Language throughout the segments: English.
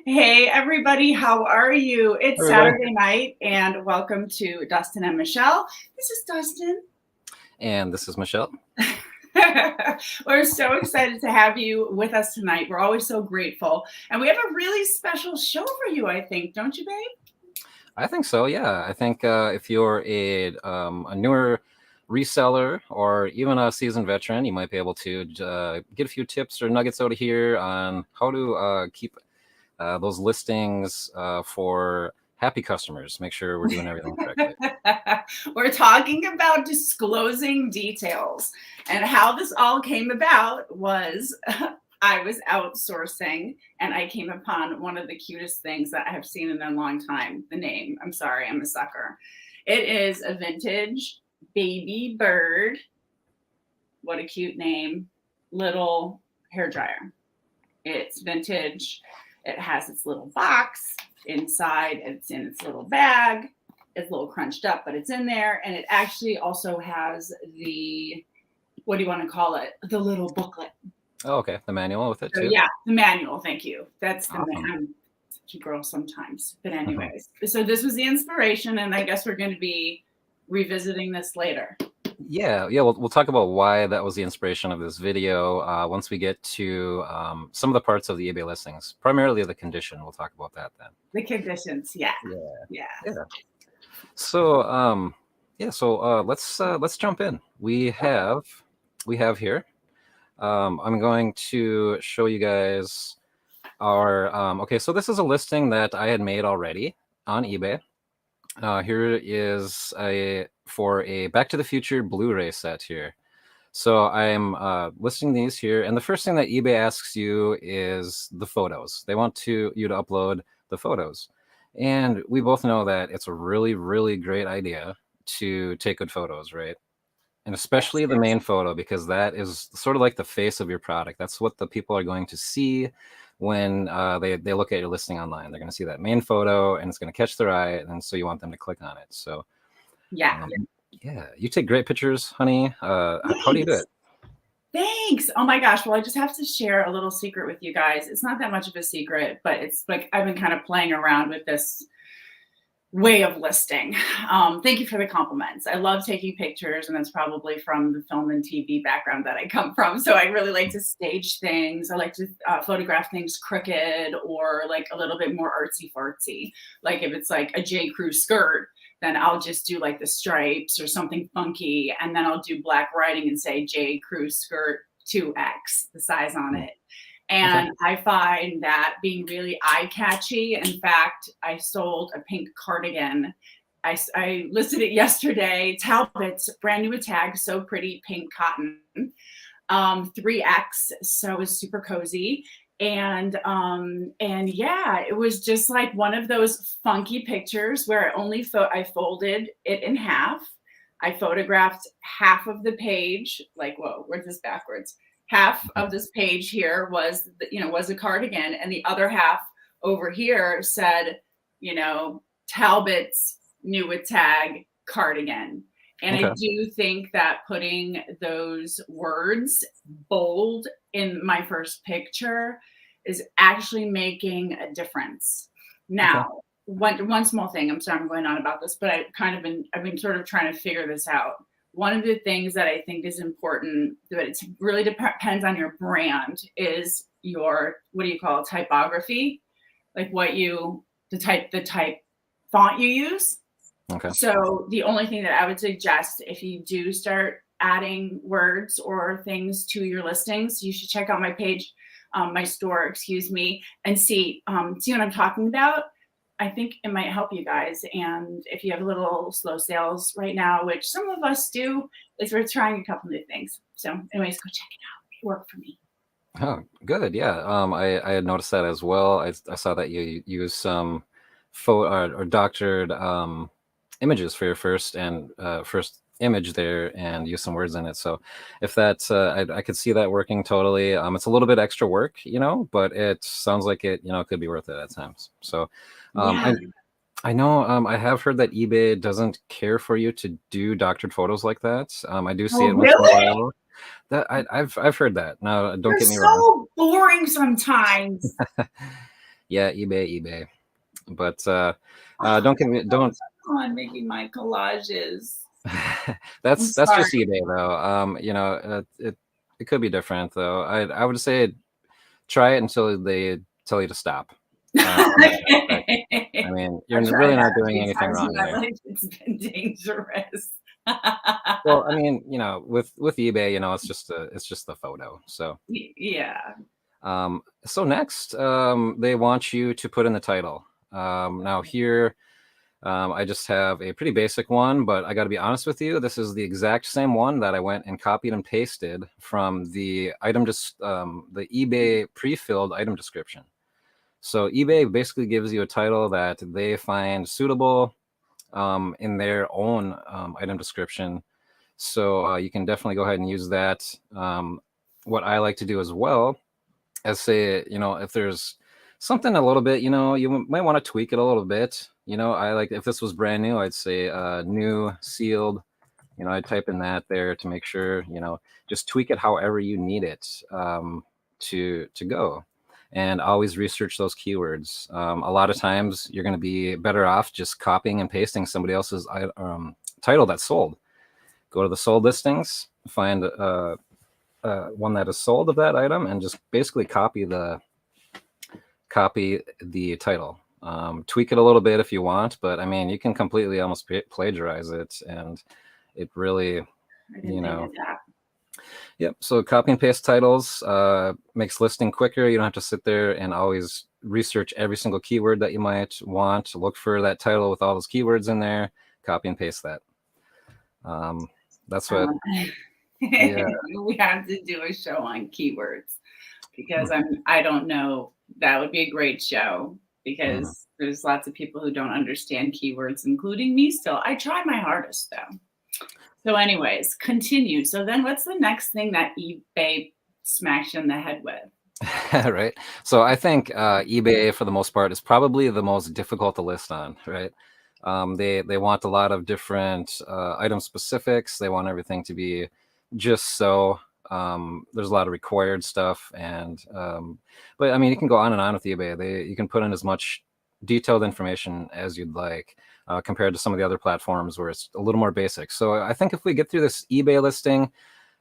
Hey, everybody, how are you? It's Everybody. Saturday night, and welcome to Dustin and Michelle. This is Dustin. And this is Michelle. We're so excited to have you with us tonight. We're always so grateful. And we have a really special show for you, I think. Don't you, babe? I think so, yeah. I think if you're a newer reseller or even a seasoned veteran, you might be able to get a few tips or nuggets out of here on how to keep those listings for happy customers. Make sure we're doing everything correctly. We're talking about disclosing details. And how this all came about was I was outsourcing and I came upon one of the cutest things that I have seen in a long time. The name, I'm sorry, I'm a sucker. It is a vintage baby bird. What a cute name. Little hair dryer. It's vintage. It has its little box inside. It's in its little bag. It's a little crunched up, but it's in there. And it actually also has the, what do you want to call it? The little booklet. Oh, okay. The manual with it too? Yeah, the manual. Thank you. That's the Awesome. I'm such a girl sometimes. But anyways, so this was the inspiration, and I guess we're going to be revisiting this later. Yeah. We'll talk about why that was the inspiration of this video once we get to some of the parts of the eBay listings, primarily the condition. We'll talk about that then. The conditions, yeah. So let's jump in. We have here. I'm going to show you guys our okay. So this is a listing that I had made already on eBay. Here is for a Back to the Future Blu-ray set here. So I'm listing these here, and the first thing that eBay asks you is the photos. They want you to upload the photos, and we both know that it's a really, really great idea to take good photos, right? And especially the main photo, because that is sort of like the face of your product. That's what the people are going to see when they look at your listing online. They're going to see that main photo, and it's going to catch their eye, and so you want them to click on it. So yeah, you take great pictures, honey. How do you do it? Thanks. Oh my gosh. Well, I just have to share a little secret with you guys. It's not that much of a secret, but it's like I've been kind of playing around with this way of listing. Thank you for the compliments. I love taking pictures, and that's probably from the film and TV background that I come from. So I really like to stage things. I like to photograph things crooked or like a little bit more artsy fartsy. Like if it's like a J. Crew skirt, then I'll just do like the stripes or something funky, and then I'll do black writing and say J. Crew skirt 2X, the size on it. And I find that being really eye-catchy. In fact, I sold a pink cardigan. I listed it yesterday. Talbot's brand new tag, so pretty, pink cotton, 3X. So it was super cozy. And yeah, it was just like one of those funky pictures where I folded it in half. I photographed half of the page. Like, whoa, where's this backwards? Half of this page here was a cardigan, and the other half over here said, Talbot's new tag cardigan. And I do think that putting those words bold in my first picture is actually making a difference. Now, one small thing, I'm sorry I'm going on about this, but I've been sort of trying to figure this out. One of the things that I think is important, but it really depends on your brand, is your, what do you call it, typography? Like the type font you use. Okay. So the only thing that I would suggest if you do start adding words or things to your listings, you should check out my page, my store, and see what I'm talking about. I think it might help you guys. And if you have a little slow sales right now, which some of us do, we're trying a couple new things. So anyways, go check it out. It worked for me. Oh, good. Yeah. I had noticed that as well. I saw that you used some photo or doctored images for your first image there and use some words in it. So if that's I could see that working totally. It's a little bit extra work, but it sounds like it could be worth it at times. So I know I have heard that eBay doesn't care for you to do doctored photos like that. I do see it once in a while. That I've heard that. Now don't get me wrong. So boring sometimes. Yeah, eBay. But don't get me don't. On making my collages. I'm That's sorry. just eBay though. It could be different though. I would say try it until they tell you to stop. On that aspect. I mean, you're I've tried really that not a doing few anything times in wrong my there. life. It's been dangerous. Well, I mean, with eBay, it's just the photo. So Yeah. so next, they want you to put in the title. Now here, I just have a pretty basic one, but I got to be honest with you, this is the exact same one that I went and copied and pasted from the the eBay pre-filled item description. So eBay basically gives you a title that they find suitable in their own item description. So you can definitely go ahead and use that. What I like to do as well as say, if there's something a little bit, you might want to tweak it a little bit. I like if this was brand new, I'd say new sealed. I'd type in that there to make sure, just tweak it however you need it to go. And always research those keywords. A lot of times you're going to be better off just copying and pasting somebody else's title that's sold. Go to the sold listings, find one that is sold of that item, and just basically copy the title. Tweak it a little bit if you want, but I mean, you can completely almost plagiarize it, and it really, I didn't think of that. Yep. So copy and paste titles makes listing quicker. You don't have to sit there and always research every single keyword that you might want. Look for that title with all those keywords in there. Copy and paste that. That's what. Yeah. We have to do a show on keywords because I don't know. That would be a great show because there's lots of people who don't understand keywords, including me still. I try my hardest though. So anyways, continue. So then what's the next thing that eBay smacks you in the head with? Right. So I think eBay for the most part is probably the most difficult to list on, right? They want a lot of different item specifics. They want everything to be just so. There's a lot of required stuff, but I mean, you can go on and on with eBay. You can put in as much detailed information as you'd like compared to some of the other platforms where it's a little more basic. So I think if we get through this eBay listing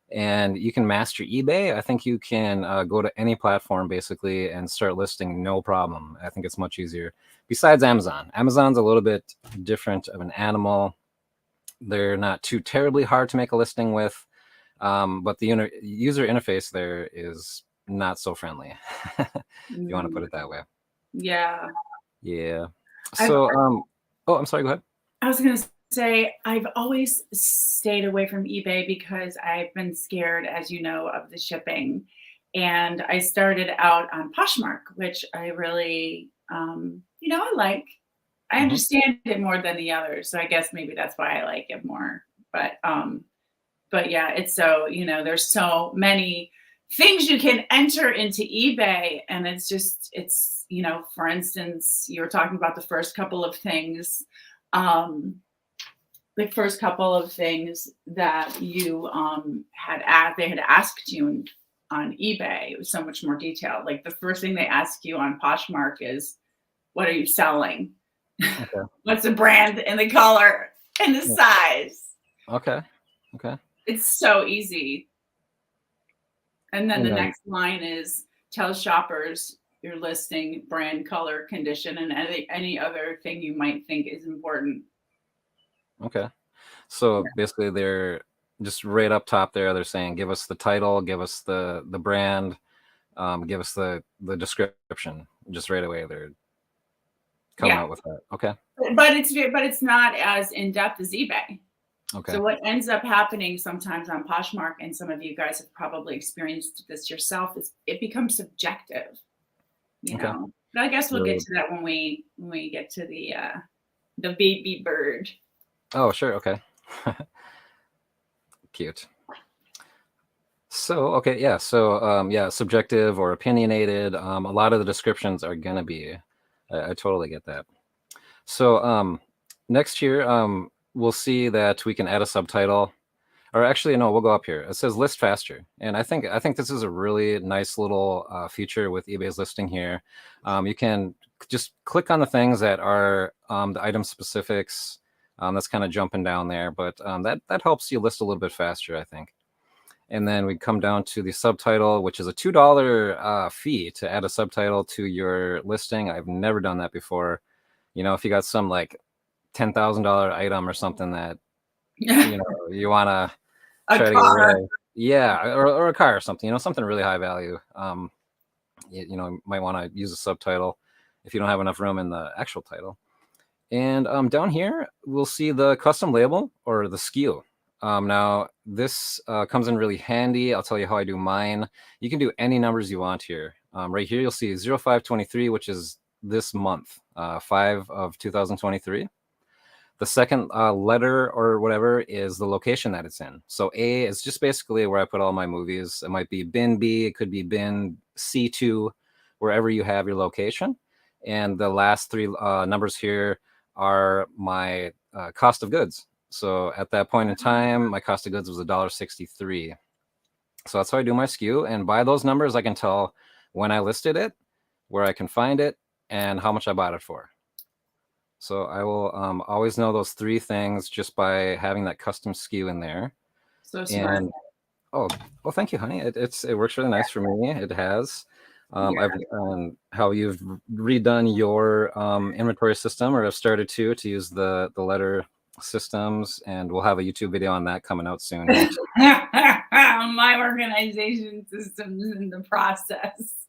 and you can master eBay, I think you can go to any platform basically and start listing no problem. I think it's much easier. Besides Amazon. Amazon's a little bit different of an animal. They're not too terribly hard to make a listing with, but the user interface there is not so friendly, if you want to put it that way. Yeah. Yeah. So, oh, I'm sorry, go ahead. I was going to say, I've always stayed away from eBay because I've been scared, as you know, of the shipping. And I started out on Poshmark, which I really, I like. I understand it more than the others. So I guess maybe that's why I like it more. But yeah, it's so, there's so many things you can enter into eBay. And it's, for instance, you were talking about the first couple of things, that you they had asked you on eBay. It was so much more detailed. Like the first thing they ask you on Poshmark is, what are you selling? Okay. What's the brand and the color and the size? Okay. It's so easy. And then the next line is, tell shoppers your listing, brand, color, condition, and any other thing you might think is important. Okay. So basically they're just right up top there. They're saying, give us the title, give us the brand, give us the description. Just right away they're coming out with that. Okay. But it's not as in depth as eBay. Okay. So what ends up happening sometimes on Poshmark, and some of you guys have probably experienced this yourself, is it becomes subjective. But I guess we'll get to that when we get to the baby bird. Oh, sure. Okay. Cute. So, okay. Yeah. So, subjective or opinionated. A lot of the descriptions are going to be, I totally get that. So, next year, we'll see that we can add a subtitle. or actually, no, we'll go up here. It says list faster. And I think this is a really nice little feature with eBay's listing here. You can just click on the things that are the item specifics. That's kind of jumping down there, but that helps you list a little bit faster, I think. And then we come down to the subtitle, which is a $2 fee to add a subtitle to your listing. I've never done that before. If you got some like $10,000 item or something that you want to A try to get rid car. of, yeah, or a car or something, something really high value. You might want to use a subtitle if you don't have enough room in the actual title. And down here, we'll see the custom label or the SKU. Now, this comes in really handy. I'll tell you how I do mine. You can do any numbers you want here. Right here, you'll see 0523, which is this month, 5 of 2023. The second letter or whatever is the location that it's in. So A is just basically where I put all my movies. It might be bin B, it could be bin C2, wherever you have your location. And the last three numbers here are my cost of goods. So at that point in time, my cost of goods was $1.63. So that's how I do my SKU. And by those numbers, I can tell when I listed it, where I can find it, and how much I bought it for. So I will always know those three things just by having that custom SKU in there. So smart. And well, thank you, honey. It works really nice for me. It has. I've how you've redone your inventory system, or have started to use the letter systems, and we'll have a YouTube video on that coming out soon. My organization system's in the process,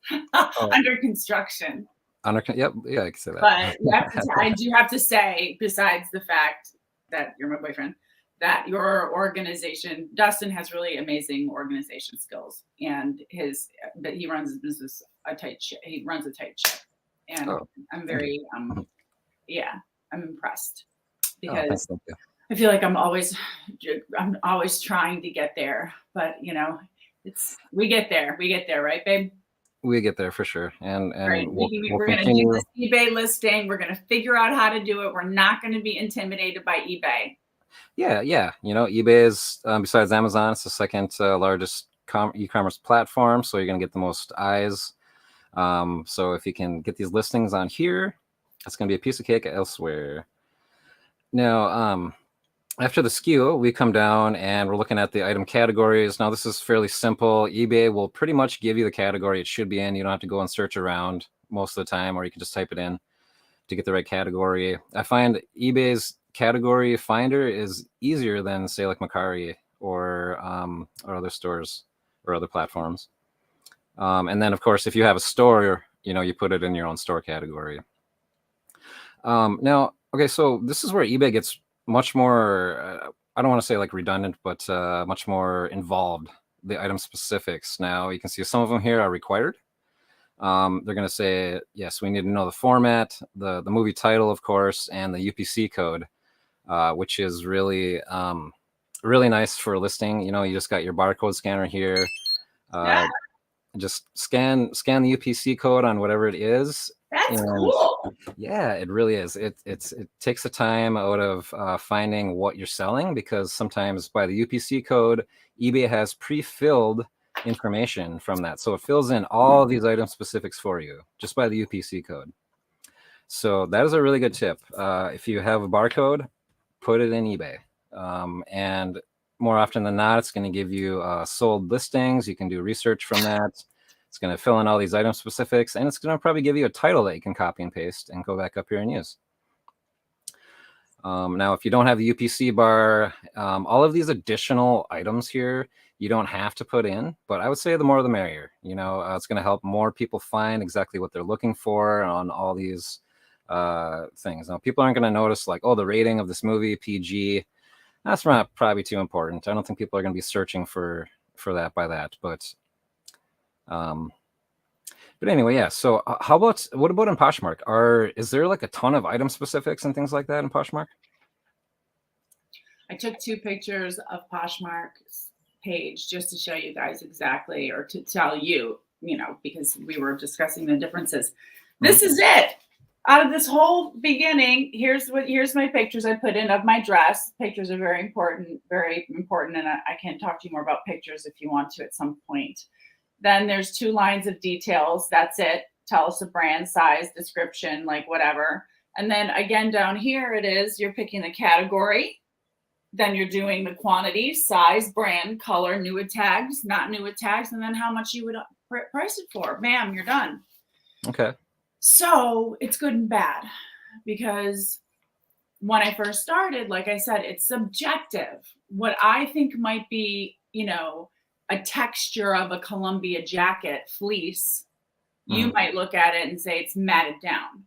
under construction. Yep, yeah, I can say that. But I do have to say, besides the fact that you're my boyfriend, that your organization, Dustin has really amazing organization skills, and but he runs his business he runs a tight ship, and I'm very I'm impressed, because I feel like I'm always trying to get there, but we get there, right, babe? We get there for sure, and right. we're going to do this eBay listing. We're going to figure out how to do it. We're not going to be intimidated by eBay. Yeah. eBay is, besides Amazon, it's the second largest e-commerce platform, so you're going to get the most eyes. So if you can get these listings on here, it's going to be a piece of cake elsewhere. Now, after the SKU, we come down and we're looking at the item categories. Now, this is fairly simple. eBay will pretty much give you the category it should be in. You don't have to go and search around most of the time, or you can just type it in to get the right category. I find eBay's category finder is easier than, say, like Mercari or other stores or other platforms. And then, of course, if you have a store, you put it in your own store category. Now, okay, so this is where eBay gets much more, I don't want to say like redundant, but much more involved, the item specifics. Now, you can see some of them here are required. They're going to say, yes, we need to know the format, the movie title, of course, and the UPC code, which is really, really nice for listing. You just got your barcode scanner here. Just scan the UPC code on whatever it is. That's cool. Yeah, it really is. It takes the time out of finding what you're selling, because sometimes by the UPC code, eBay has pre-filled information from that. So it fills in all these item specifics for you just by the UPC code. So that is a really good tip. If you have a barcode, put it in eBay. And more often than not, it's going to give you sold listings. You can do research from that. It's going to fill in all these item specifics, and it's going to probably give you a title that you can copy and paste and go back up here and use. Now, if you don't have the UPC bar, all of these additional items here, you don't have to put in, but I would say the more the merrier. It's going to help more people find exactly what they're looking for on all these things. Now, people aren't going to notice like, oh, the rating of this movie, PG. That's not probably too important. I don't think people are going to be searching for that by that, but anyway, yeah. So what about in Poshmark? Is there like a ton of item specifics and things like that in Poshmark? I took 2 pictures of Poshmark's page just to show you guys exactly, or to tell you, because we were discussing the differences. This is it. out of this whole beginning, here's my pictures I put in of my dress. Pictures are very important, and I can talk to you more about pictures if you want to at some point. Then there's 2 lines of details. That's it. Tell us the brand, size, description, like whatever. And then again down here it is, you're picking the category. Then you're doing the quantity, size, brand, color, new at tags, not new at tags, and then how much you would price it for. Bam, you're done. Okay. So it's good and bad because when I first started, like I said, it's subjective. What I think might be, a texture of a Columbia jacket fleece, you might look at it and say it's matted down.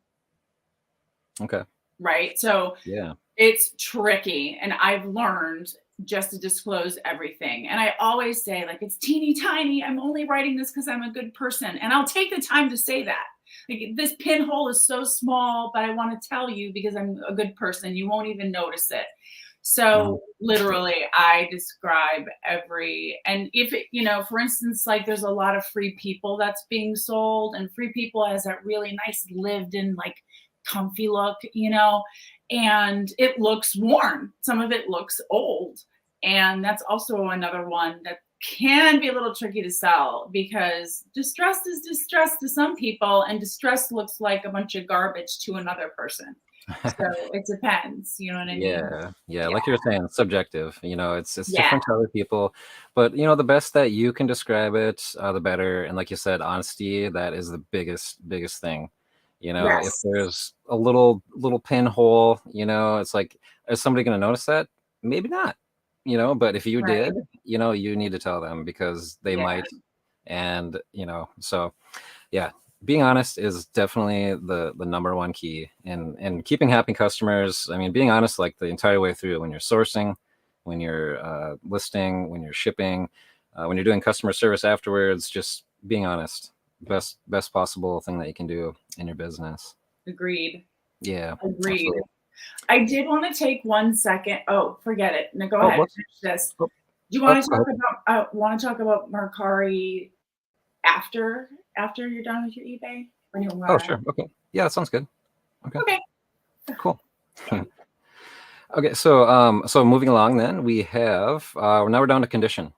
Okay. Right? So yeah, it's tricky. And I've learned just to disclose everything. And I always say, like, it's teeny tiny. I'm only writing this because I'm a good person. And I'll take the time to say that. Like, this pinhole is so small, but I want to tell you because I'm a good person. You won't even notice it. So literally I describe and if it, for instance, like there's a lot of Free People that's being sold, and Free People has that really nice lived in, like, comfy look, and it looks worn. Some of it looks old. And that's also another one that can be a little tricky to sell because distressed is distressed to some people, and distressed looks like a bunch of garbage to another person. So it depends. You know what I mean? Yeah. Like you were saying, subjective. It's different to other people, but the best that you can describe it, the better. And like you said, honesty, that is the biggest thing. If there's a little pinhole, it's like, is somebody going to notice that? Maybe not. But if you did, you need to tell them because they might. And so yeah, being honest is definitely the number one key and keeping happy customers. I mean, being honest like the entire way through, when you're sourcing, when you're listing, when you're shipping, when you're doing customer service afterwards, just being honest. Best possible thing that you can do in your business. Agreed. Yeah. Agreed. Absolutely. I did want to take 1 second. Oh, forget it. No, go ahead. Finish this. Do you want to talk about Mercari after you're done with your eBay? Oh, sure. Okay. Yeah, that sounds good. Okay. Cool. Okay, so moving along, then we have now we're down to condition.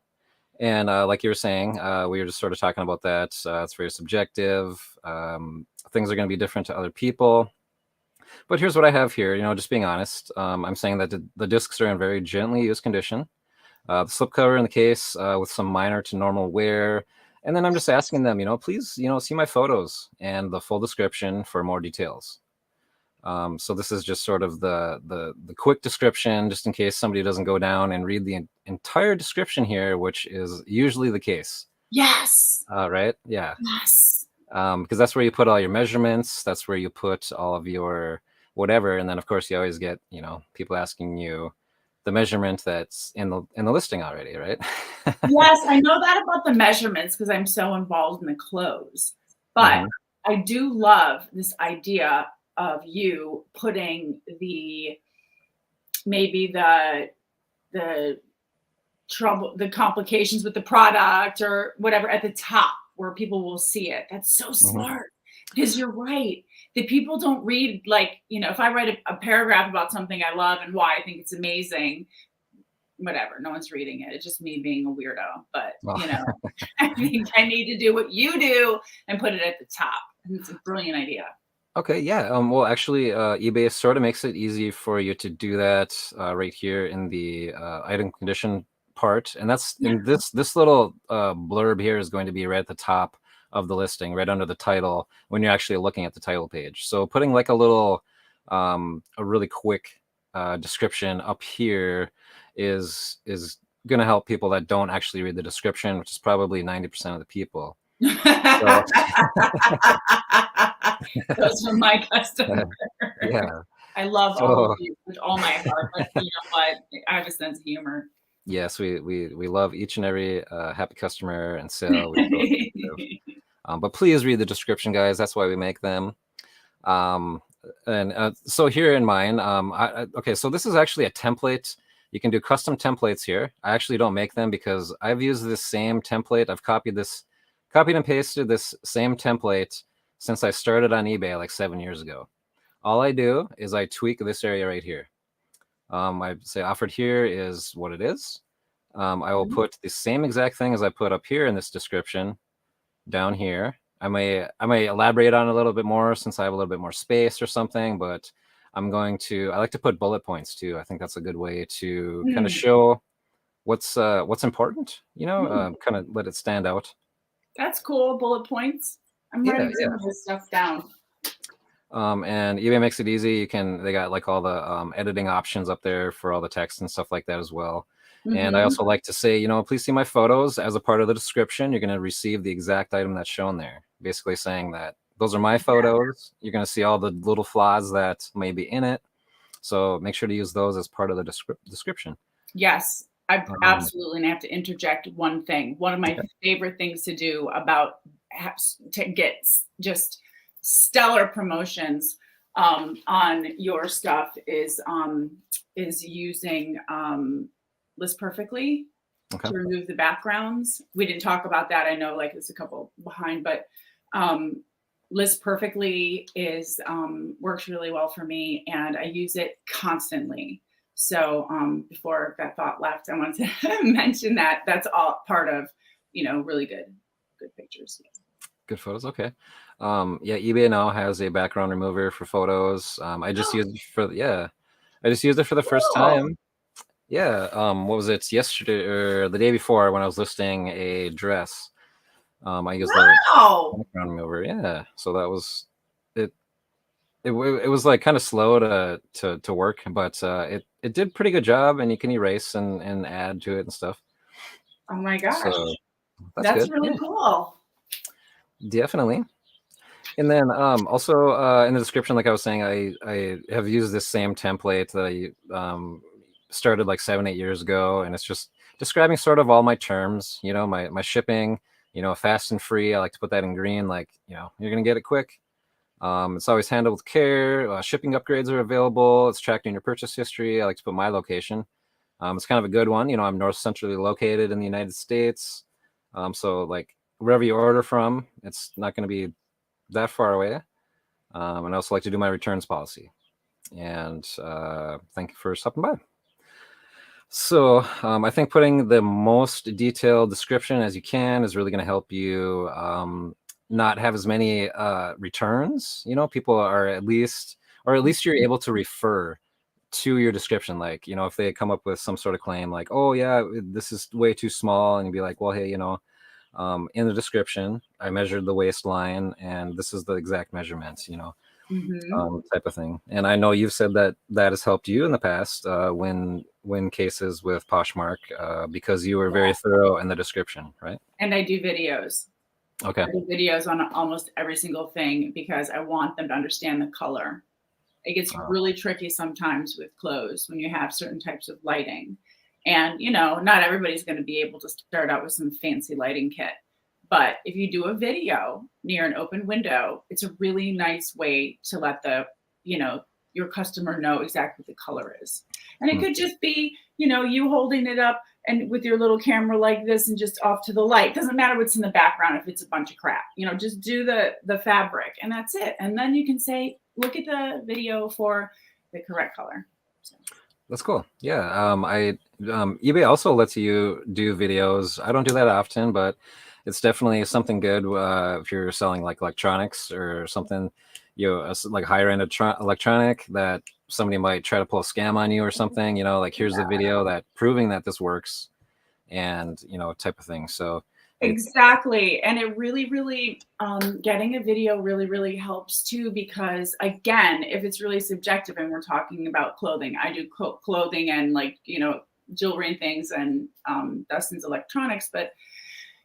And like you were saying, we were just sort of talking about that. It's very subjective. Things are going to be different to other people. But here's what I have here, just being honest. I'm saying that the discs are in very gently used condition. The slipcover in the case with some minor to normal wear. And then I'm just asking them, please, see my photos and the full description for more details. So this is just sort of the quick description, just in case somebody doesn't go down and read the entire description here, which is usually the case. Yes. Right? Yeah. Yes. Because that's where you put all your measurements. That's where you put all of your whatever. And then, of course, you always get, people asking you the measurement that's in the listing already, right? Yes, I know that about the measurements because I'm so involved in the clothes. But I do love this idea of you putting maybe the trouble, the complications with the product or whatever at the top where people will see it. That's so smart because you're right. The people don't read, like, if I write a paragraph about something I love and why I think it's amazing, whatever, no one's reading it. It's just me being a weirdo. But, I think I need to do what you do and put it at the top. And it's a brilliant idea. Okay, yeah. Well, actually, eBay sort of makes it easy for you to do that right here in the item condition part. And that's in this little blurb here is going to be right at the top of the listing, right under the title when you're actually looking at the title page. So putting like a little, a really quick description up here is going to help people that don't actually read the description, which is probably 90% of the people. Those are my customers. Yeah. I love all of you with all my heart, but you know what? I have a sense of humor. Yes, we love each and every happy customer and sale. But please read the description, guys. That's why we make them. And so here in mine, okay, so this is actually a template. You can do custom templates here. I actually don't make them because I've used this same template. I've copied and pasted this same template since I started on eBay like 7 years ago. All I do is I tweak this area right here. I say offered here is what it is. I will Mhm. put the same exact thing as I put up here in this description down here. I may elaborate on it a little bit more since I have a little bit more space or something, but I like to put bullet points too. I think that's a good way to kind of Mm, show what's important, mm. kind of let it stand out. That's cool. Bullet points. I'm Yeah, writing yeah. some of this stuff down. And eBay makes it easy. They got like all the editing options up there for all the text and stuff like that as well. And I Hmm. also like to say, please see my photos as a part of the description. You're going to receive the exact item that's shown there, basically saying that those are my photos. You're going to see all the little flaws that may be in it. So make sure to use those as part of the description. Yes, I Um, absolutely, and I have to interject one thing. One of my okay. favorite things to do about to get just stellar promotions on your stuff is using List Perfectly Okay. to remove the backgrounds. We didn't talk about that. I know like it's a couple behind, but um, List Perfectly is works really well for me, and I use it constantly. So before that thought left, I wanted to mention that that's all part of, really good pictures. Good photos. Okay. Yeah, eBay now has a background remover for photos. I just used it for the first Cool. time. Yeah. What was it yesterday or the day before when I was listing a dress? I used the Wow. background remover. Yeah. So that was it. It was like kind of slow to work, but it did pretty good job, and you can erase and add to it and stuff. Oh my gosh. So that's That's good. Yeah, really cool. definitely. And then also in the description, like I was saying, I have used this same template that I started like 7, 8 years ago, and it's just describing sort of all my terms. My shipping. Fast and free. I like to put that in green, like you're gonna get it quick. It's always handled with care. Shipping upgrades are available. It's tracked in your purchase history. I like to put my location. It's kind of a good one. I'm north centrally located in the United States, so like wherever you order from, it's not going to be that far away. And I also like to do my returns policy. And thank you for stopping by. So I think putting the most detailed description as you can is really going to help you not have as many returns. People are or at least you're able to refer to your description. Like, if they come up with some sort of claim like, oh yeah, this is way too small, and you'd be like, well, hey, in the description, I measured the waistline, and this is the exact measurements. Hmm. Type of thing. And I know you've said that that has helped you in the past when cases with Poshmark because you were very thorough in the description, right? And I do videos. Okay. I do videos on almost every single thing because I want them to understand the color. It gets Uh, really tricky sometimes with clothes when you have certain types of lighting. And, not everybody's going to be able to start out with some fancy lighting kit. But if you do a video near an open window, it's a really nice way to let your customer know exactly what the color is. And it hmm. could just be, you holding it up and with your little camera like this and just off to the light. Doesn't matter what's in the background if it's a bunch of crap. Just do the fabric and that's it. And then you can say, look at the video for the correct color. So. That's cool. Yeah. eBay also lets you do videos. I don't do that often, but it's definitely something good if you're selling like electronics or something, like higher end electronic that somebody might try to pull a scam on you or something. Like here's the video that proving that this works, and type of thing. So it Exactly. And it really, really, getting a video really, really helps too, because again, if it's really subjective and we're talking about clothing, I do clothing and jewelry and things and Dustin's electronics. But,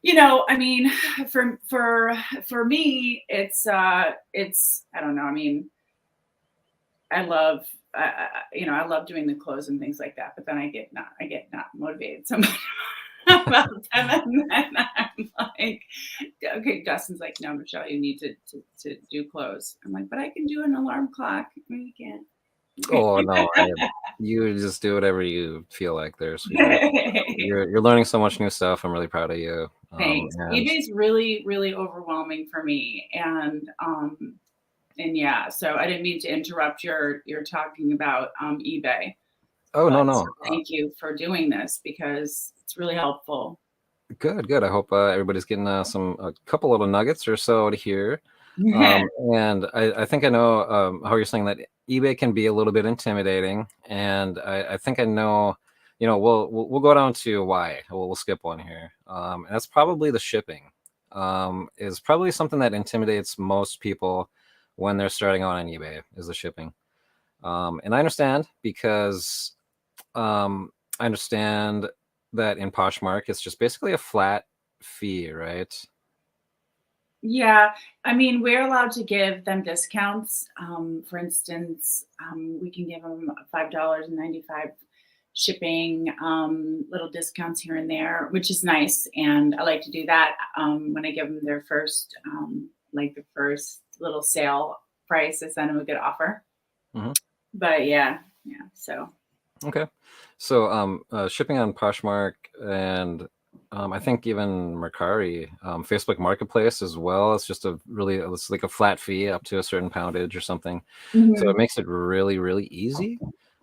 I mean, for me, I don't know. I mean, I love, I love doing the clothes and things like that, but then I get not motivated so much about them. And then I'm like, okay, Dustin's like, no, Michelle, you need to do clothes. I'm like, but I can do an alarm clock. No, you can't. Oh no, you just do whatever you feel like there, sweetheart. You're learning so much new stuff. I'm really proud of you. Thanks. And eBay's really, really overwhelming for me. And And yeah, so I didn't mean to interrupt your talking about eBay, Oh, but no, no. thank you for doing this because it's really helpful. Good, good. I hope everybody's getting a couple little nuggets or so to hear. And I think I know how you're saying that eBay can be a little bit intimidating, and I think I know. We'll go down to why. We'll skip one here, and that's probably the shipping. Is probably something that intimidates most people when they're starting out on eBay is the shipping. And I understand because I understand that in Poshmark it's just basically a flat fee, right? Yeah, I mean, we're allowed to give them discounts. For instance, we can give them $5.95 shipping, little discounts here and there, which is nice. And I like to do that when I give them their first, like the first little sale price. I send them a good offer. Hmm. But yeah, yeah. So Okay. So shipping on Poshmark and I think even Mercari, Facebook Marketplace as well. It's like a flat fee up to a certain poundage or something. So it mhm. makes it really, really easy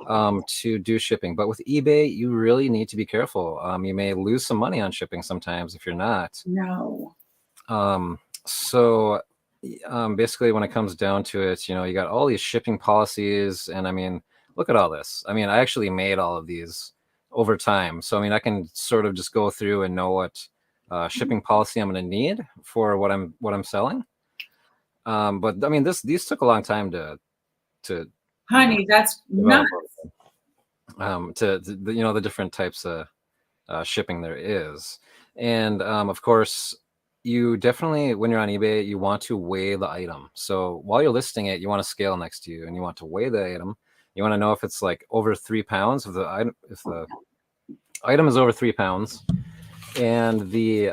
to do shipping. But with eBay, you really need to be careful. You may lose some money on shipping sometimes if you're not. No. Um, so basically, when it comes down to it, you got all these shipping policies, and I mean, look at all this. I mean, I actually made all of these over time, so I mean, I can sort of just go through and know what shipping policy I'm going to need for what I'm selling. But I mean, these took a long time to you know Honey, that's develop nuts. to the different types of shipping there is. And of course, you definitely, when you're on eBay, you want to weigh the item. So while you're listing it, you want a scale next to you and you want to weigh the item. You want to know if it's like over 3 pounds, if the item is over 3 pounds, and you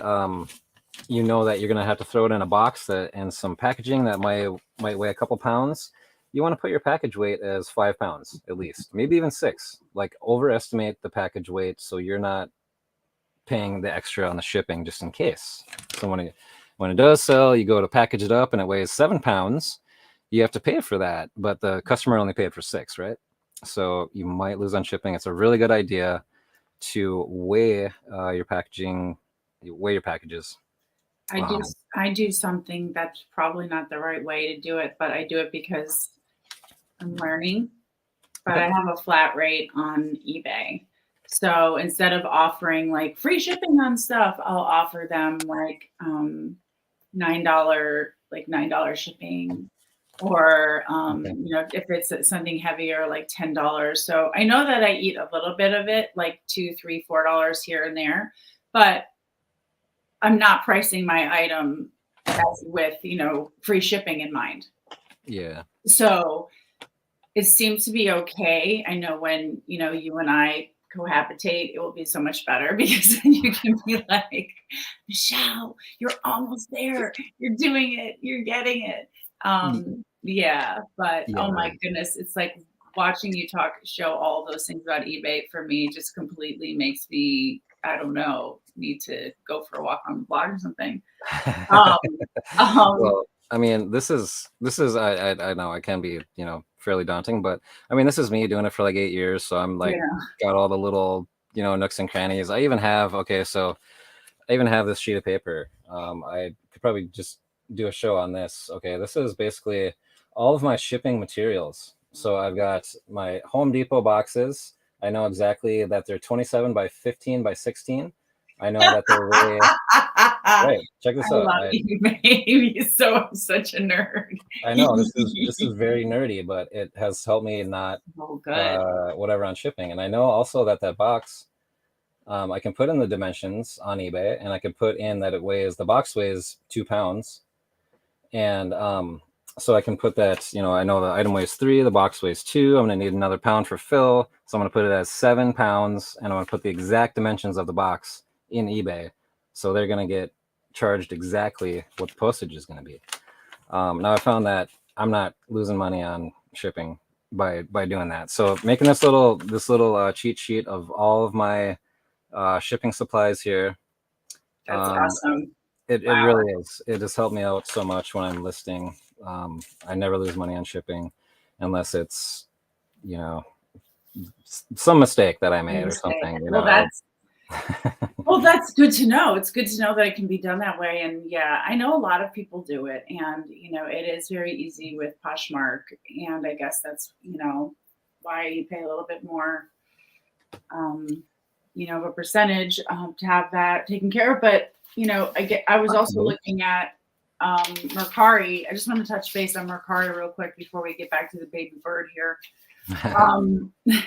know that you're going to have to throw it in a box and some packaging that might weigh a couple pounds. You want to put your package weight as 5 pounds at least, maybe even 6. Like overestimate the package weight so you're not paying the extra on the shipping just in case. So when it does sell, you go to package it up and it weighs 7 pounds. You have to pay for that, but the customer only paid for 6, right? So you might lose on shipping. It's a really good idea to weigh your packaging, weigh your packages. I do Um, I do something that's probably not the right way to do it, but I do it because I'm learning. But okay. I have a flat rate on eBay. So instead of offering like free shipping on stuff, I'll offer them like $9 shipping or Okay. if it's something heavier like $10. So I know that I eat a little bit of it, like $2, $3, $4 here and there, but I'm not pricing my item as with, free shipping in mind. Yeah. So it seems to be okay. I know when, you and I cohabitate, it will be so much better because then you can be like, Michelle, you're almost there. You're doing it. You're getting it. Yeah, but Yeah. oh my goodness, it's like watching you show all those things about eBay for me just completely makes me, I don't know, need to go for a walk on the block or something. Um, um, Well, I mean, this is I know it can be fairly daunting, but I mean, this is me doing it for like 8 years, so I'm like yeah. got all the little nooks and crannies. I even have this sheet of paper. I could probably just do a show on this. Okay, this is basically all of my shipping materials. So I've got my Home Depot boxes. I know exactly that they're 27 by 15 by 16. I know that they're right. Check this I out. love you, baby. So I'm such a nerd. I know this is very nerdy, but it has helped me not Oh, good. whatever on shipping. And I know also that box, I can put in the dimensions on eBay, and I can put in that the box weighs 2 pounds, and so I can put that. I know the item weighs 3, the box weighs 2. I'm gonna need another pound for fill, so I'm gonna put it as 7 pounds, and I'm gonna put the exact dimensions of the box in eBay, so they're gonna get charged exactly what the postage is gonna be. Now I found that I'm not losing money on shipping by doing that. So making this little cheat sheet of all of my shipping supplies here. That's Um, awesome. it Wow. really is. It has helped me out so much when I'm listing. I never lose money on shipping unless it's, you know, some mistake that I made or something. You Well, know, that's good to know. It's good to know that it can be done that way. And yeah, I know a lot of people do it. And, it is very easy with Poshmark. And I guess that's, why you pay a little bit more, of a percentage to have that taken care of. But, I was also looking at Mercari. I just want to touch base on Mercari real quick before we get back to the baby bird here.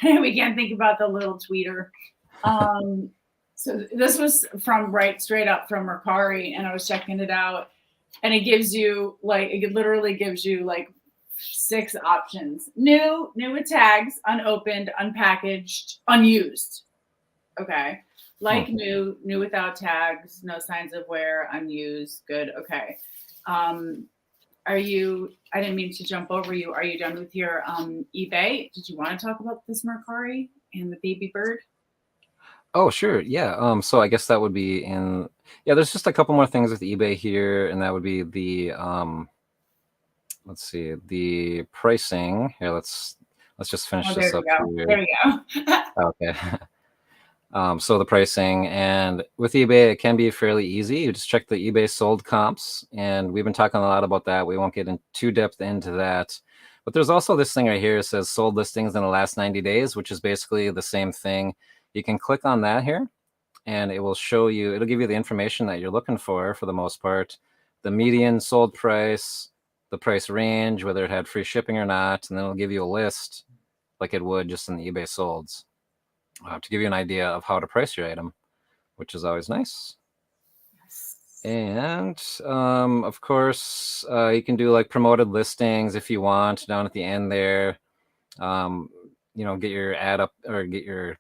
We can't think about the little tweeter. So this was from straight up from Mercari, and I was checking it out, and it gives you it literally gives you 6 options: new with tags, unopened, unpackaged, unused. Okay, new without tags, no signs of wear, unused, good. Okay. I didn't mean to jump over you. Are you done with your eBay? Did you want to talk about this Mercari and the baby bird? Oh, sure. Yeah. So I guess that would be there's just a couple more things with eBay here, and that would be the let's see, the pricing. Here, let's just finish this up here. There you go. Okay. So the pricing, and with eBay, it can be fairly easy. You just check the eBay sold comps, and we've been talking a lot about that. We won't get in too depth into that. But there's also this thing right here. It says sold listings in the last 90 days, which is basically the same thing. You can click on that here, and it will show you, it'll give you the information that you're looking for the most part. The median sold price, the price range, whether it had free shipping or not, and then it'll give you a list like it would just in the eBay solds. To give you an idea of how to price your item, which is always nice. Yes. And of course, you can do promoted listings if you want down at the end there. Get your ad up or get your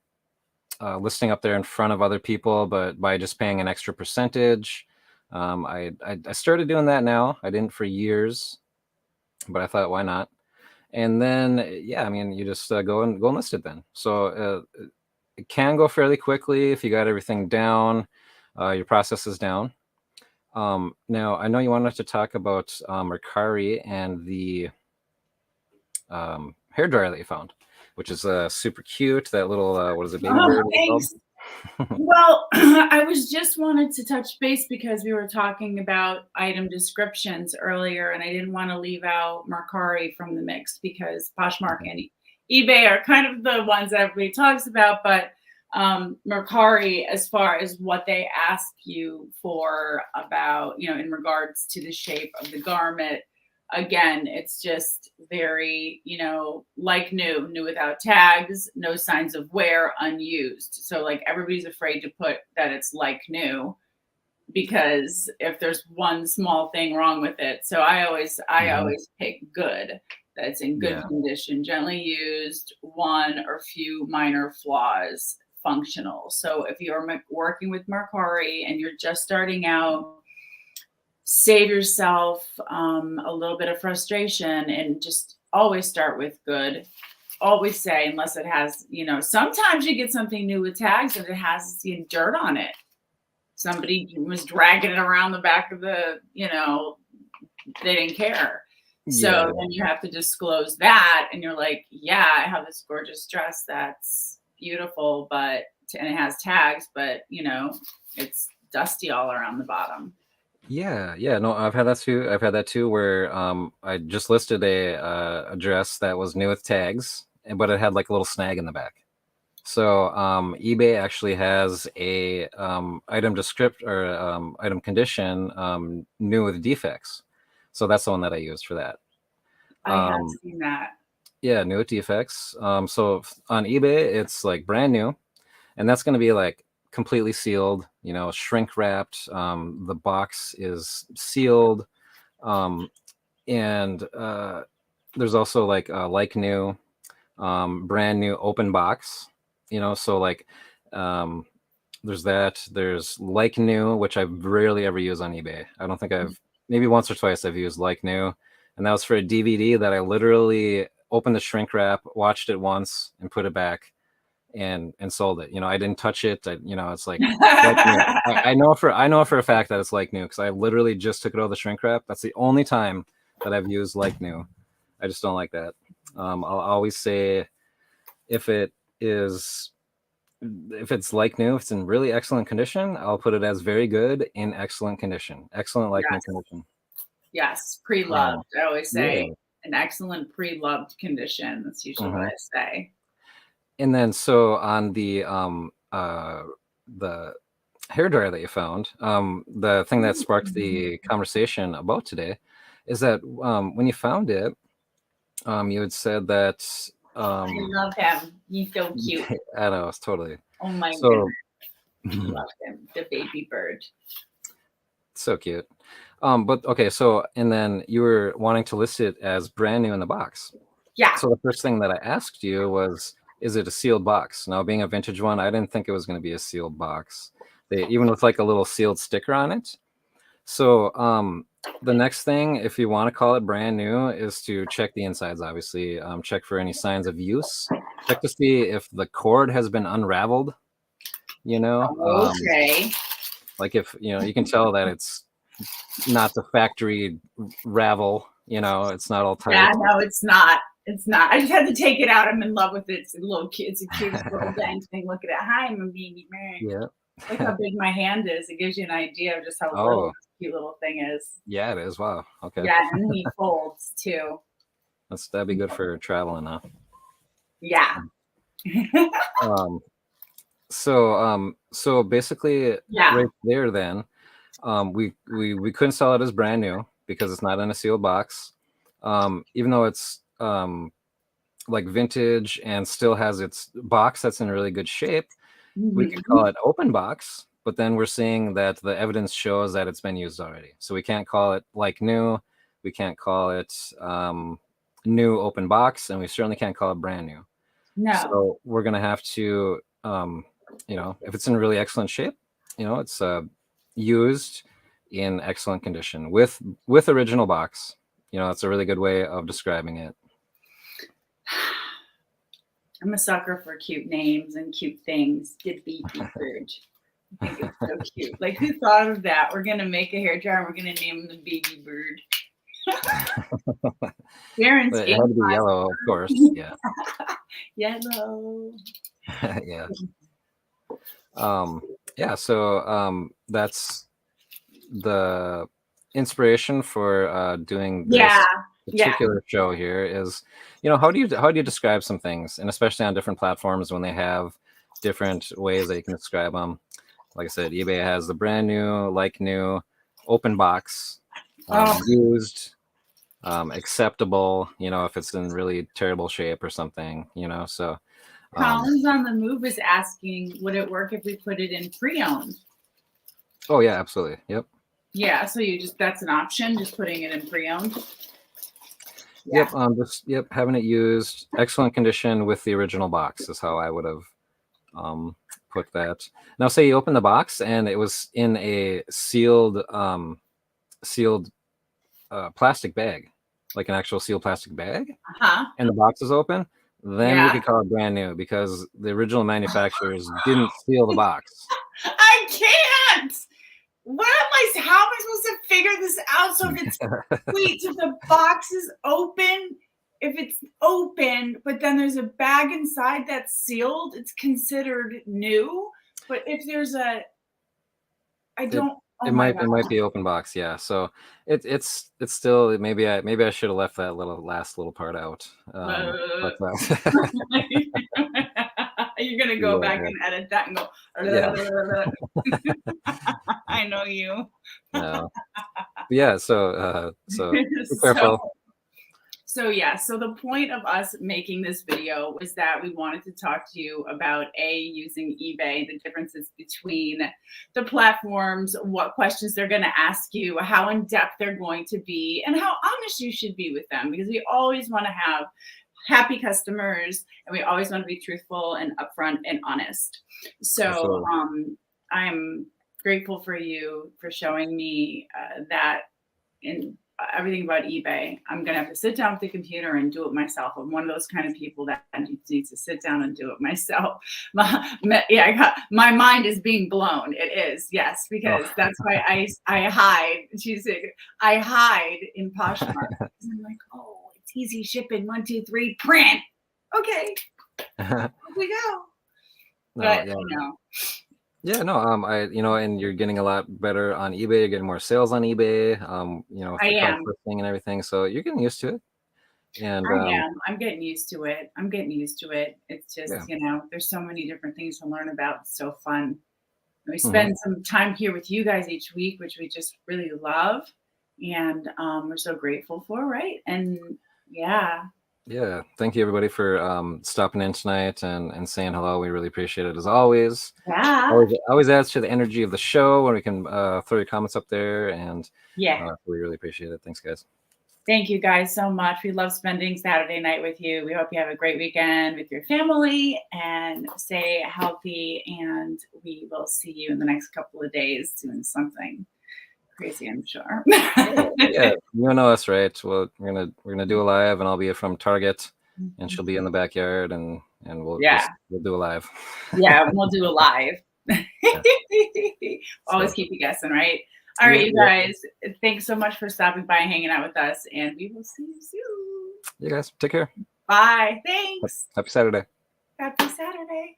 listing up there in front of other people, but by just paying an extra percentage. I started doing that now. I didn't for years, but I thought, why not? And then, you just go and list it then. So it can go fairly quickly if you got everything down, your process is down. Now, I know you wanted to talk about Mercari and the hairdryer that you found, which is super cute. That little, what is it, baby bird? Thanks. Well, I just wanted to touch base because we were talking about item descriptions earlier, and I didn't want to leave out Mercari from the mix because Poshmark and eBay are kind of the ones that everybody talks about, but Mercari, as far as what they ask you for about, in regards to the shape of the garment, again, it's just very, new without tags, no signs of wear, unused. So everybody's afraid to put that it's new because if there's one small thing wrong with it. So I always pick good. That's in good condition, gently used, one or few minor flaws, functional. So if you're working with Mercari and you're just starting out, save yourself a little bit of frustration and just always start with good. Always say, unless it has, sometimes you get something new with tags and it has dirt on it. Somebody was dragging it around the back of the, they didn't care. So then you have to disclose that, and you're like, yeah, I have this gorgeous dress that's beautiful, and it has tags, but it's dusty all around the bottom. Yeah, no, I've had that too. Where I just listed a dress that was new with tags, but it had a little snag in the back. So eBay actually has a item description or item condition new with defects. So that's the one that I used for that. I have seen that. Yeah, new with defects. So on eBay, it's brand new, and that's going to be completely sealed, shrink wrapped. The box is sealed, and there's also new, brand new open box. So there's that. There's new, which I rarely ever use on eBay. I don't think maybe once or twice I've used new, and that was for a DVD that I literally opened the shrink wrap, watched it once, and put it back, and sold it. I didn't touch it. It's new. I know for a fact that it's new because I literally just took it out of the shrink wrap. That's the only time that I've used like new. I just don't like that. I'll always say if it is if it's like new, if it's in really excellent condition, I'll put it as very good in excellent condition. Excellent like new Yes. condition. Yes. Pre-loved. I always Yeah. say an excellent pre-loved condition. That's usually what I say. And then so on the hairdryer that you found, the thing that sparked the conversation about today is that when you found it, you had said that I love him. He's so cute. I know, it's totally. Oh my So goodness. I love him. The baby bird. so cute. But okay, so and then you were wanting to list it as brand new in the box. Yeah. So the first thing that I asked you was, is it a sealed box? Now, being a vintage one, I didn't think it was going to be a sealed box. They even with like a little sealed sticker on it. So the next thing, if you want to call it brand new, is to check the insides. Obviously, check for any signs of use. Check to see if the cord has been unraveled. You know, Okay. like if you can tell that it's not the factory ravel. It's not all tight. Yeah, no, it's not. It's not. I just had to take it out. I'm in love with it. It's a little cute. It's a cute little dang thing. Look at it. Hi, I'm a baby man. Yeah. Look how big my hand is. It gives you an idea of just how little this cute little thing is. Yeah, it is. Wow. Okay. Yeah, and he folds too. That'd be good for traveling, huh? Yeah. So basically, Yeah. right there, then, we couldn't sell it as brand new because it's not in a sealed box. Even though it's like vintage and still has its box that's in really good shape, we could call it open box. But then we're seeing that the evidence shows that it's been used already, so we can't call it like new. We can't call it new open box, and we certainly can't call it brand new. No. So we're gonna have to, if it's in really excellent shape, it's used in excellent condition with original box. That's a really good way of describing it. I'm a sucker for cute names and cute things. Get baby bird. I think it's so cute. Like, who thought of that? We're gonna make a hair dryer and we're gonna name him the baby bird. Darren's It had to be yellow, of course. Yeah. Yellow. Yeah. Yeah. So that's the inspiration for doing this particular show here is, how do you describe some things, and especially on different platforms when they have different ways that you can describe them. Like I said, eBay has the brand new, like new, open box, used, acceptable, if it's in really terrible shape or something, so. Collins on the Move is asking, would it work if we put it in pre-owned? Oh yeah, absolutely. Yep. Yeah, so that's an option, just putting it in pre-owned. Yeah. Yep, having it used, excellent condition with the original box is how I would have put that. Now, say you open the box and it was in a sealed plastic bag, like an actual sealed plastic bag, and the box is open, then we could call it brand new because the original manufacturers didn't seal the box. I can't. How am I supposed to figure this out? So if it's wait, so the box is open. If it's open, but then there's a bag inside that's sealed, it's considered new. But if there's it might be open box, yeah. So it's still maybe I should have left that last little part out. You're gonna go back and edit that and go. I know you. No. Yeah. So be careful. So the point of us making this video was that we wanted to talk to you about using eBay, the differences between the platforms, what questions they're going to ask you, how in depth they're going to be, and how honest you should be with them, because we always want to have happy customers and we always want to be truthful and upfront and honest. So I'm grateful for you for showing me that in everything about eBay. I'm going to have to sit down with the computer and do it myself. I'm one of those kind of people that needs to sit down and do it myself. My mind is being blown. It is, yes, because that's why I hide. She's like, I hide in Poshmark. I'm like, oh, it's easy shipping. 1, 2, 3, print. Okay, here we go. No, But yeah. you know. Yeah, no, and you're getting a lot better on eBay. You're getting more sales on eBay. With the crowdsourcing and everything, so you're getting used to it. And I am. I'm getting used to it. It's just, there's so many different things to learn about. It's so fun. We spend some time here with you guys each week, which we just really love, and we're so grateful for, right? And yeah. Yeah, thank you everybody for stopping in tonight and saying hello. We really appreciate it as always. Yeah. Always adds to the energy of the show when we can throw your comments up there, and we really appreciate it. Thanks, guys. Thank you guys so much. We love spending Saturday night with you. We hope you have a great weekend with your family and stay healthy. And we will see you in the next couple of days doing something crazy, I'm sure. Yeah, you know us, right? Well, we're gonna do a live, and I'll be from Target, and she'll be in the backyard, and we'll do a live. Yeah, we'll do a live. Always keep you guessing, right? All right, you guys. Thanks so much for stopping by and hanging out with us, and we will see you soon. You guys, take care. Bye. Thanks. Happy Saturday. Happy Saturday.